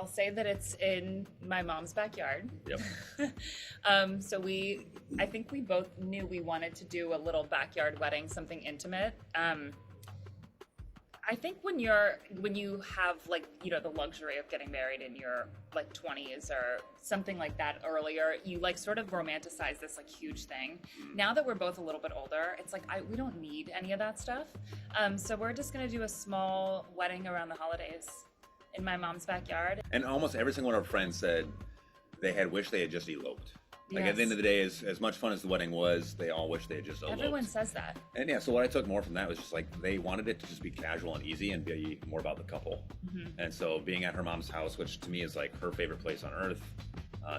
I'll say that it's in my mom's backyard. Yep. So I think we both knew we wanted to do a little backyard wedding, something intimate. I think when you have like, you know, the luxury of getting married in your like 20s or something like that earlier, you like sort of romanticize this like huge thing. Now that we're both a little bit older, it's like we don't need any of that stuff. So we're just gonna do a small wedding around the holidays in my mom's backyard. And almost every single one of our friends said they had wished they had just eloped. Like Yes. at the end of the day, as much fun as the wedding was, they all wish they had just eloped. Everyone says that. And yeah, so what I took more from that was just like they wanted it to just be casual and easy and be more about the couple. And so being at her mom's house, which to me is like her favorite place on earth,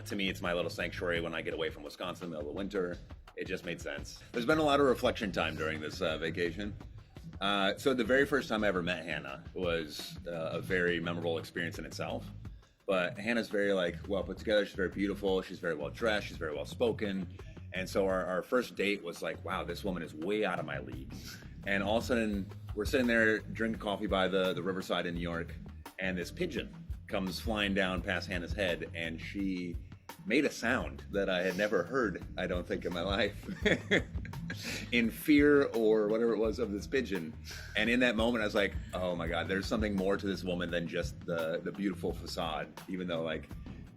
to me it's my little sanctuary when I get away from Wisconsin in the middle of winter. It just made sense. There's been a lot of reflection time during this vacation. So the very first time I ever met Hannah was a very memorable experience in itself. But Hannah's very like well put together. She's very beautiful. She's very well dressed. She's very well spoken. And so our first date was like, wow, this woman is way out of my league. And all of a sudden we're sitting there drinking coffee by the riverside in New York, and this pigeon comes flying down past Hannah's head, and she made a sound that I had never heard, I don't think, in my life. In fear or whatever it was of this pigeon. And in that moment I was like, oh my God, there's something more to this woman than just the beautiful facade. Even though like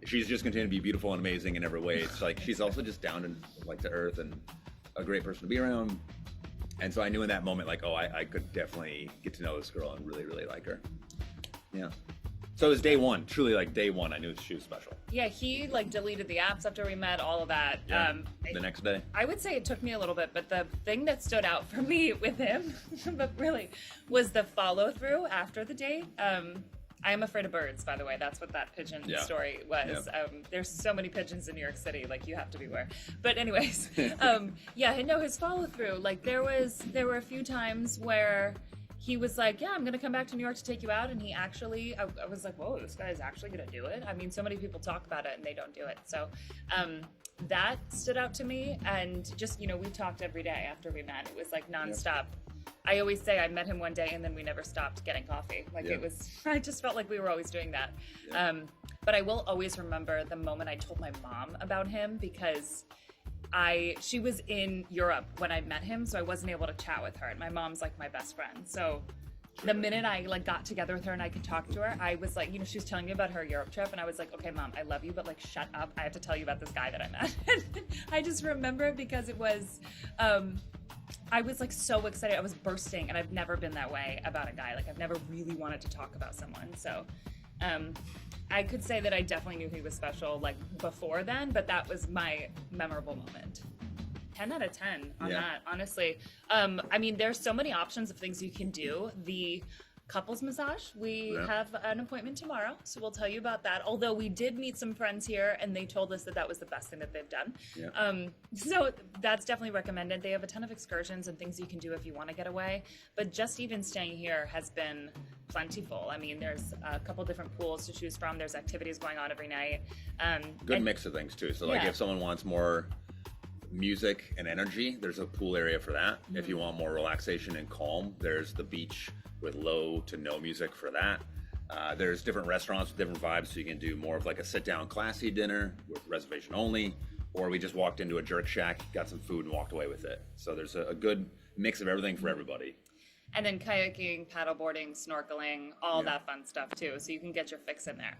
she's just continuing to be beautiful and amazing in every way, it's like she's also just down and like to earth and a great person to be around. And so I knew in that moment like, oh, I could definitely get to know this girl and really, really like her. Yeah. So it was day one, truly like day one, I knew she was special. Yeah, he like deleted the apps after we met, all of that. Yeah. The next day? I would say it took me a little bit, but the thing that stood out for me with him, but really, was the follow through after the date. I am afraid of birds, by the way. That's what that pigeon story was. Yeah. There's so many pigeons in New York City, like you have to beware. But anyways, yeah, no, his follow through, like there were a few times where he was like, yeah, I'm going to come back to New York to take you out. And he actually, I was like, whoa, this guy is actually going to do it. I mean, so many people talk about it and they don't do it. So that stood out to me. And just, you know, we talked every day after we met. It was like nonstop. I always say I met him one day and then we never stopped getting coffee. Like it was, I just felt like we were always doing that. But I will always remember the moment I told my mom about him, because she was in Europe when I met him, so I wasn't able to chat with her. And my mom's like my best friend. So the minute I like got together with her and I could talk to her, I was like, you know, she was telling me about her Europe trip and I was like, okay, Mom, I love you, but like, shut up. I have to tell you about this guy that I met. I just remember it because it was, I was like so excited. I was bursting, and I've never been that way about a guy. Like I've never really wanted to talk about someone. So, I could say that I definitely knew he was special like before then, but that was my memorable moment. 10 out of 10 on that, honestly. I mean, there's so many options of things you can do. The couples massage, we have an appointment tomorrow, so we'll tell you about that. Although we did meet some friends here and they told us that that was the best thing that they've done. So that's definitely recommended. They have a ton of excursions and things you can do if you want to get away, but just even staying here has been plentiful. I mean, there's a couple different pools to choose from. There's activities going on every night. Good mix of things too. So like if someone wants more music and energy, there's a pool area for that. If you want more relaxation and calm, there's the beach with low to no music for that. There's different restaurants with different vibes, so you can do more of like a sit-down classy dinner with reservation only, or we just walked into a jerk shack, got some food and walked away with it. So there's a good mix of everything for everybody. And then kayaking, paddleboarding, snorkeling, all that fun stuff too. So you can get your fix in there.